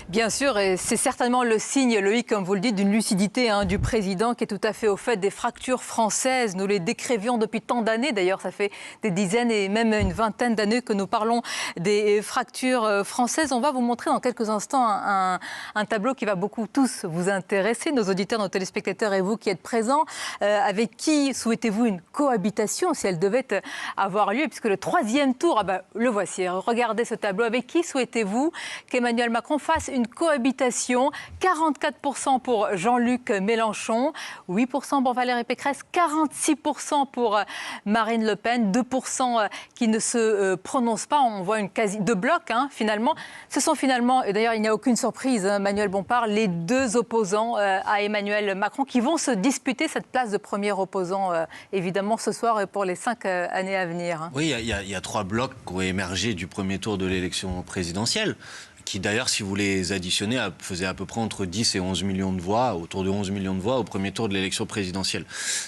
Bien sûr, et c'est certainement le signe, Loïc, comme vous le dites, d'une lucidité du président qui est tout à fait au fait des fractures françaises. Nous les décrivions depuis tant d'années. D'ailleurs, ça fait des dizaines et même une vingtaine d'années que nous parlons des fractures françaises. On va vous montrer dans quelques instants un tableau qui va beaucoup tous vous intéresser, nos auditeurs, nos téléspectateurs et vous qui êtes présents. Avec qui souhaitez-vous une cohabitation si elle devait avoir lieu? Puisque le troisième tour, le voici. Regardez ce tableau. Avec qui souhaitez-vous qu'Emmanuel Macron fasse une cohabitation? 44% pour Jean-Luc Mélenchon, 8% pour Valérie Pécresse, 46% pour Marine Le Pen, 2% qui ne se prononcent pas. On voit une quasi deux blocs finalement. Ce sont finalement, et d'ailleurs il n'y a aucune surprise, Manuel Bompard, les deux opposants à Emmanuel Macron qui vont se disputer cette place de premier opposant évidemment ce soir et pour les 5 années à venir. Oui, il y a 3 blocs qui ont émergé du premier tour de l'élection présidentielle, qui d'ailleurs, si vous les additionnez, faisaient à peu près entre 10 et 11 millions de voix, autour de 11 millions de voix au premier tour de l'élection présidentielle.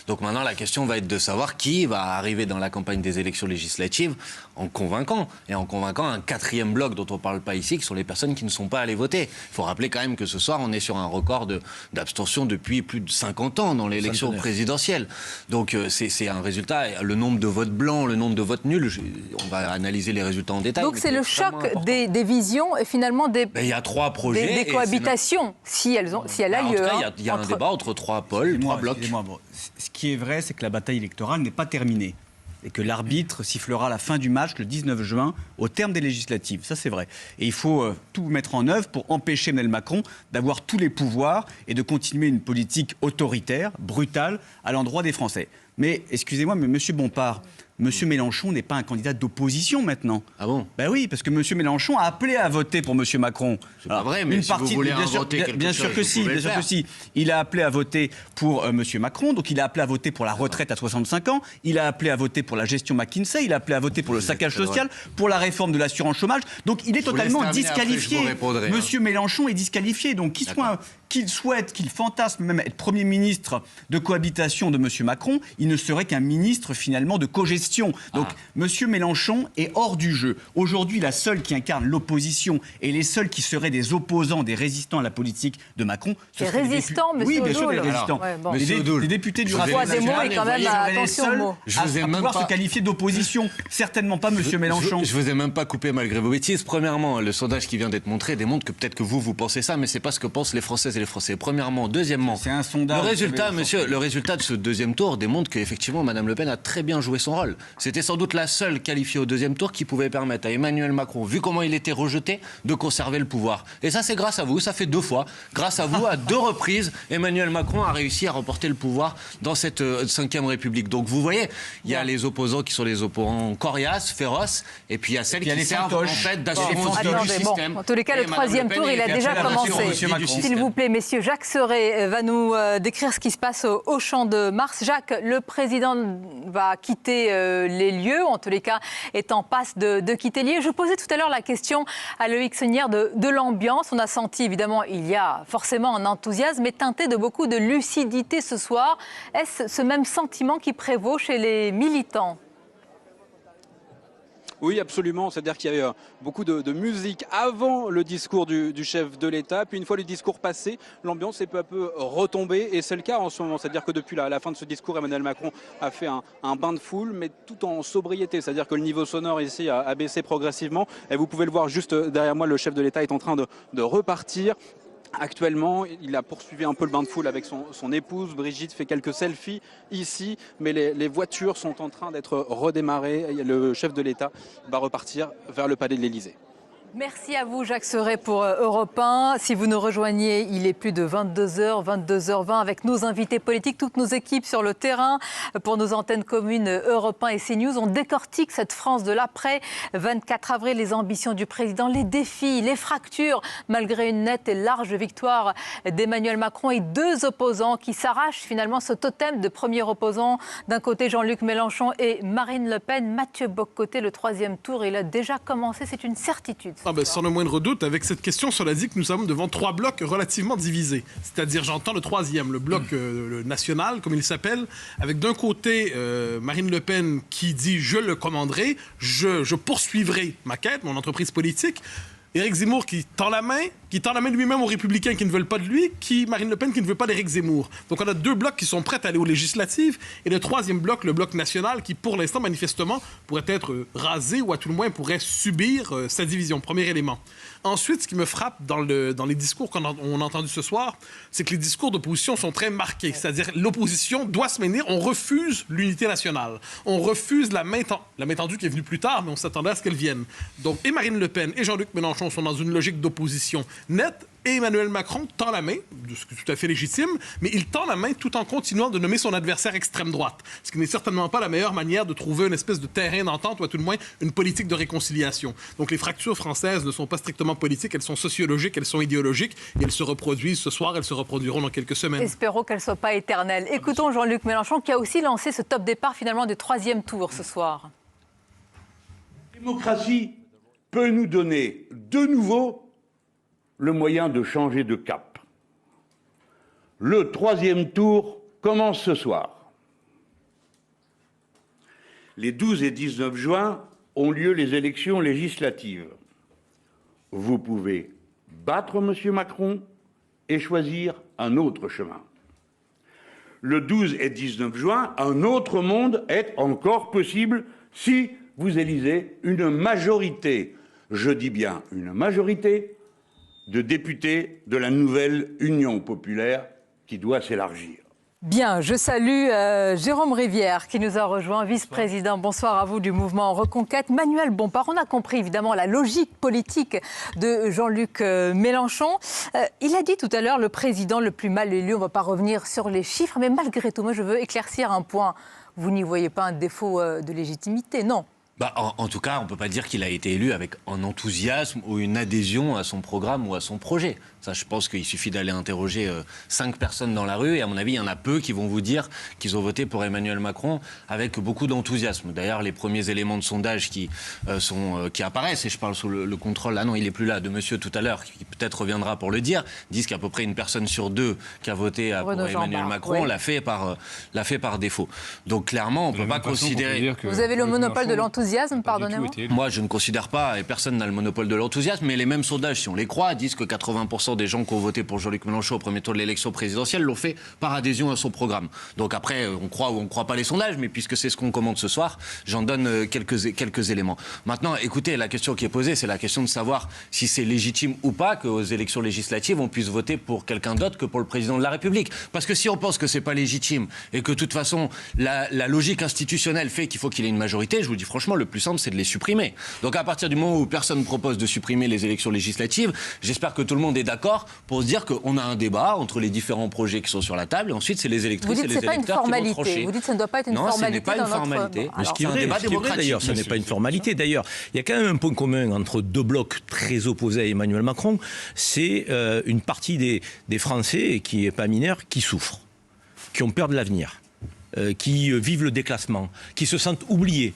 Donc maintenant, la question va être de savoir qui va arriver dans la campagne des élections législatives en convainquant. Et en convainquant un 4e bloc dont on ne parle pas ici, qui sont les personnes qui ne sont pas allées voter. Il faut rappeler quand même que ce soir, on est sur un record d'abstention depuis plus de 50 ans dans l'élection présidentielle. Donc c'est un résultat, le nombre de votes blancs, le nombre de votes nuls, on va analyser les résultats en détail. Donc c'est le choc des visions et finalement il y a 3 projets. Des cohabitations, si elle a lieu. En tout cas, il y a un débat entre 3 pôles, 3 blocs. Ce qui est vrai, c'est que la bataille électorale n'est pas terminée. Et que l'arbitre sifflera la fin du match le 19 juin, au terme des législatives. Ça, c'est vrai. Et il faut tout mettre en œuvre pour empêcher Emmanuel Macron d'avoir tous les pouvoirs et de continuer une politique autoritaire, brutale, à l'endroit des Français. Mais, excusez-moi, mais M. Bompard, M. Mélenchon n'est pas un candidat d'opposition maintenant. Ah bon? Ben oui, parce que M. Mélenchon a appelé à voter pour M. Macron. C'est pas vrai, mais une partie, si vous voulez inventer quelque chose, bien sûr que si. Il a appelé à voter pour M. Macron, donc il a appelé à voter pour la retraite à 65 ans, il a appelé à voter pour la gestion McKinsey, il a appelé à voter pour le saccage social, pour la réforme de l'assurance chômage. Donc il est totalement disqualifié. M. Mélenchon est disqualifié. Donc qu'il souhaite, qu'il fantasme même être Premier ministre de cohabitation de M. Macron, il ne serait qu'un ministre finalement de cogestion. Donc M. Mélenchon est hors du jeu. Aujourd'hui, la seule qui incarne l'opposition et les seuls qui seraient des opposants, des résistants à la politique de Macron... Des résistants, M. Oui, bien sûr, des résistants. Les députés du Rassemblement national seraient les seuls à pouvoir se qualifier d'opposition. Certainement pas M. Mélenchon. Je vous ai même pas coupé malgré vos bêtises. Premièrement, le sondage qui vient d'être montré démontre que peut-être que vous pensez ça, mais c'est pas ce que pensent les Françaises et les Français. Premièrement. Deuxièmement, c'est un sondage. Le résultat de ce deuxième tour démontre qu'effectivement Mme Le Pen a très bien joué son rôle. C'était sans doute la seule qualifiée au deuxième tour qui pouvait permettre à Emmanuel Macron, vu comment il était rejeté, de conserver le pouvoir. Et ça, c'est grâce à vous. Ça fait 2 fois. Grâce à vous, à 2 reprises, Emmanuel Macron a réussi à remporter le pouvoir dans cette 5e République. Donc vous voyez, il y a les opposants qui sont les opposants coriaces, féroces, et puis il y a celles qui servent en fait d'assurance du système. En tous les cas, le troisième tour, il a déjà commencé. S'il vous plaît, messieurs, Jacques Serret va nous décrire ce qui se passe au Champ de Mars. Jacques, le président va quitter les lieux, en tous les cas est en passe de quitter les lieux. Je posais tout à l'heure la question à Loïc Saunière de l'ambiance. On a senti évidemment, il y a forcément un enthousiasme, mais teinté de beaucoup de lucidité ce soir. Est-ce ce même sentiment qui prévaut chez les militants ? Oui, absolument. C'est-à-dire qu'il y avait beaucoup de musique avant le discours du chef de l'État. Puis une fois le discours passé, l'ambiance est peu à peu retombée. Et c'est le cas en ce moment. C'est-à-dire que depuis la fin de ce discours, Emmanuel Macron a fait un bain de foule, mais tout en sobriété. C'est-à-dire que le niveau sonore ici a baissé progressivement. Et vous pouvez le voir juste derrière moi, le chef de l'État est en train de repartir. Actuellement, il a poursuivi un peu le bain de foule avec son épouse. Brigitte fait quelques selfies ici, mais les voitures sont en train d'être redémarrées. Le chef de l'État va repartir vers le palais de l'Élysée. Merci à vous, Jacques Serret, pour Europe 1. Si vous nous rejoignez, il est plus de 22h, 22h20, avec nos invités politiques, toutes nos équipes sur le terrain. Pour nos antennes communes Europe 1 et CNews, on décortique cette France de l'après. 24 avril, les ambitions du président, les défis, les fractures, malgré une nette et large victoire d'Emmanuel Macron et 2 opposants qui s'arrachent finalement ce totem de premier opposant. D'un côté, Jean-Luc Mélenchon et Marine Le Pen. Mathieu Bock-Côté, le 3e tour, il a déjà commencé, c'est une certitude. Sans le moindre doute, avec cette question, cela dit que nous sommes devant 3 blocs relativement divisés. C'est-à-dire, j'entends le 3e, le bloc le national, comme il s'appelle, avec d'un côté Marine Le Pen qui dit « je le commanderai, je poursuivrai ma quête, mon entreprise politique ». Éric Zemmour qui tend la main lui-même aux Républicains qui ne veulent pas de lui, Marine Le Pen qui ne veut pas d'Éric Zemmour. Donc on a 2 blocs qui sont prêts à aller aux législatives, et le 3e bloc, le bloc national, qui pour l'instant, manifestement, pourrait être rasé, ou à tout le moins pourrait subir sa division. Premier élément. Ensuite, ce qui me frappe dans les discours qu'on a entendus ce soir, c'est que les discours d'opposition sont très marqués. C'est-à-dire l'opposition doit se maintenir, on refuse l'unité nationale. On refuse la main tendue qui est venue plus tard, mais on s'attendait à ce qu'elle vienne. Donc, et Marine Le Pen et Jean-Luc Mélenchon sont dans une logique d'opposition nette, et Emmanuel Macron tend la main, ce qui est tout à fait légitime, mais il tend la main tout en continuant de nommer son adversaire extrême droite, ce qui n'est certainement pas la meilleure manière de trouver une espèce de terrain d'entente, ou à tout le moins une politique de réconciliation. Donc les fractures françaises ne sont pas strictement politiques, elles sont sociologiques, elles sont idéologiques, et elles se reproduisent ce soir, elles se reproduiront dans quelques semaines. Espérons qu'elles ne soient pas éternelles. Écoutons Jean-Luc Mélenchon qui a aussi lancé ce top départ finalement du 3e tour ce soir. La démocratie peut nous donner de nouveau le moyen de changer de cap. Le 3e tour commence ce soir. Les 12 et 19 juin ont lieu les élections législatives. Vous pouvez battre M. Macron et choisir un autre chemin. Le 12 et 19 juin, un autre monde est encore possible si vous élisez une majorité, je dis bien une majorité, de députés de la nouvelle Union populaire qui doit s'élargir. Bien, je salue Jérôme Rivière qui nous a rejoint, vice-président, bonsoir à vous, du mouvement Reconquête. Manuel Bompard, on a compris évidemment la logique politique de Jean-Luc Mélenchon. Il a dit tout à l'heure le président le plus mal élu, on ne va pas revenir sur les chiffres, mais malgré tout, moi je veux éclaircir un point. Vous n'y voyez pas un défaut de légitimité, non? En tout cas, on ne peut pas dire qu'il a été élu avec un enthousiasme ou une adhésion à son programme ou à son projet. Ça, je pense qu'il suffit d'aller interroger 5 personnes dans la rue, et à mon avis, il y en a peu qui vont vous dire qu'ils ont voté pour Emmanuel Macron avec beaucoup d'enthousiasme. D'ailleurs, les premiers éléments de sondage qui apparaissent, et je parle sous le contrôle, non, il n'est plus là, de monsieur tout à l'heure, qui peut-être reviendra pour le dire, disent qu'à peu près une personne sur 2 qui a voté pour Emmanuel Macron l'a fait par défaut. Donc clairement, on ne peut pas considérer... Vous avez le monopole de l'enthousiasme, pardonnez-moi. Moi, je ne considère pas, et personne n'a le monopole de l'enthousiasme, mais les mêmes sondages, si on les croit, disent que 80% des gens qui ont voté pour Jean-Luc Mélenchon au premier tour de l'élection présidentielle l'ont fait par adhésion à son programme. Donc après, on croit ou on ne croit pas les sondages, mais puisque c'est ce qu'on commande ce soir, j'en donne quelques éléments. Maintenant, écoutez, la question qui est posée, c'est la question de savoir si c'est légitime ou pas qu'aux élections législatives, on puisse voter pour quelqu'un d'autre que pour le président de la République. Parce que si on pense que c'est pas légitime et que de toute façon, la logique institutionnelle fait qu'il faut qu'il ait une majorité, je vous dis franchement, le plus simple, c'est de les supprimer. Donc à partir du moment où personne ne propose de supprimer les élections législatives, j'espère que tout le monde est d'accord pour se dire qu'on a un débat entre les différents projets qui sont sur la table, et ensuite c'est les électrices et les électeurs qui vont trancher. Vous dites que ça ne doit pas être une formalité. Non, ce n'est pas une formalité. Mais ce qui est vrai, d'ailleurs, ce n'est pas une formalité. D'ailleurs, il y a quand même un point commun entre 2 blocs très opposés à Emmanuel Macron, c'est une partie des Français, qui n'est pas mineure, qui souffrent, qui ont peur de l'avenir, qui vivent le déclassement, qui se sentent oubliés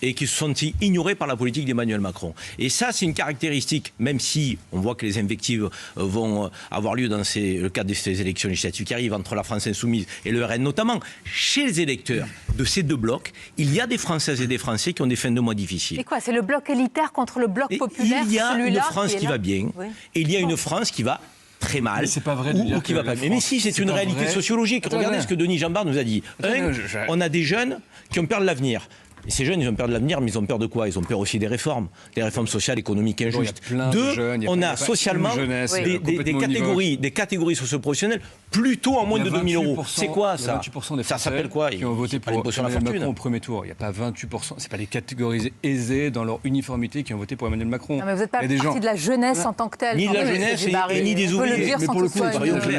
et qui se sont ignorés par la politique d'Emmanuel Macron. Et ça, c'est une caractéristique, même si on voit que les invectives vont avoir lieu dans le cadre de ces élections législatives qui arrivent entre la France insoumise et le RN notamment, chez les électeurs de ces 2 blocs, il y a des Françaises et des Français qui ont des fins de mois difficiles. Et quoi, c'est le bloc élitaire contre le bloc populaire? Il y a une France qui va bien, et il y a une France qui va très mal. Mais c'est pas vrai de dire qui va pas. Mais si, c'est une réalité sociologique. Regardez ce que Denis Jambard nous a dit. On a des jeunes qui ont peur de l'avenir. Et ces jeunes, ils ont peur de l'avenir, mais ils ont peur de quoi? Ils ont peur aussi des réformes sociales, économiques injustes. On a socialement des catégories socio-professionnelles plutôt en moins de 2 000 €. C'est quoi ça? 28% des ça Français s'appelle quoi? Qui ont voté pour Emmanuel Macron au premier tour. Il n'y a pas 28%. C'est pas les catégories aisées dans leur uniformité qui ont voté pour Emmanuel Macron. Non, mais vous n'êtes pas partie de la jeunesse en tant que telle. Ni de la jeunesse ni des ouvriers. Mais pour le coup,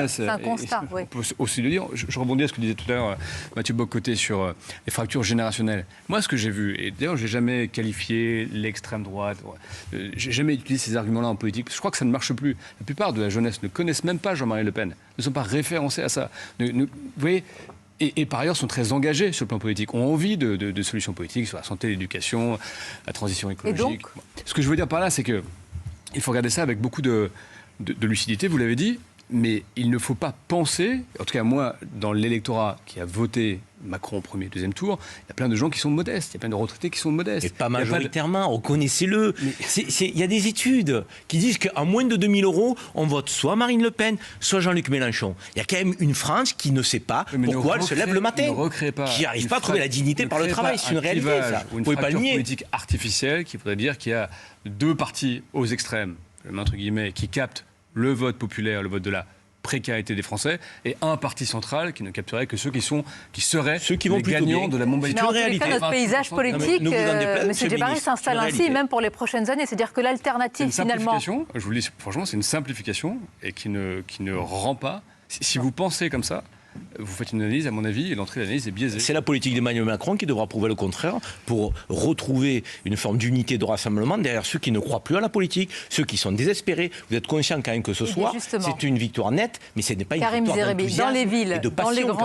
c'est un constat. On peut aussi le dire. Je rebondis à ce que disait tout à l'heure Mathieu Bock-Côté sur les fractures générationnelles. Moi, ce que j'ai vu, et d'ailleurs, j'ai jamais qualifié l'extrême droite. J'ai jamais utilisé ces arguments-là en politique. Parce que je crois que ça ne marche plus. La plupart de la jeunesse ne connaissent même pas Jean-Marie Le Pen. Ne sont pas référencés à ça. Vous voyez. Et par ailleurs sont très engagés sur le plan politique, ont envie de solutions politiques sur la santé, l'éducation, la transition écologique. Ce que je veux dire par là, c'est qu'il faut regarder ça avec beaucoup de lucidité, vous l'avez dit, mais il ne faut pas penser, en tout cas moi, dans l'électorat qui a voté Macron au premier, deuxième tour, il y a plein de gens qui sont modestes, il y a plein de retraités qui sont modestes. Et pas majoritairement, reconnaissez-le. Il y a des études qui disent qu'à moins de 2000 €, on vote soit Marine Le Pen, soit Jean-Luc Mélenchon. Il y a quand même une France qui ne sait pas pourquoi elle se lève le matin, qui n'arrive pas à trouver la dignité par le travail. C'est une réalité, ça. Vous ne pouvez pas le nier. Une politique artificielle qui voudrait dire qu'il y a deux partis aux extrêmes, entre guillemets, qui captent le vote populaire, le vote de la précarité des Français, et un parti central qui ne capterait que ceux qui vont les gagnants de la mobilité. Mais en tous les cas, notre paysage politique, M. Djebbari, s'installe ainsi même pour les prochaines années. C'est-à-dire que l'alternative, finalement... Je vous le dis, franchement, c'est une simplification et qui ne rend pas... Si vous pensez comme ça, vous faites une analyse, à mon avis, et l'entrée de l'analyse est biaisée. C'est la politique d'Emmanuel Macron qui devra prouver le contraire pour retrouver une forme d'unité, de rassemblement derrière ceux qui ne croient plus à la politique, ceux qui sont désespérés. Vous êtes conscient quand même que ce soir, c'est une victoire nette, mais ce n'est pas une victoire d'enthousiasme et de passion.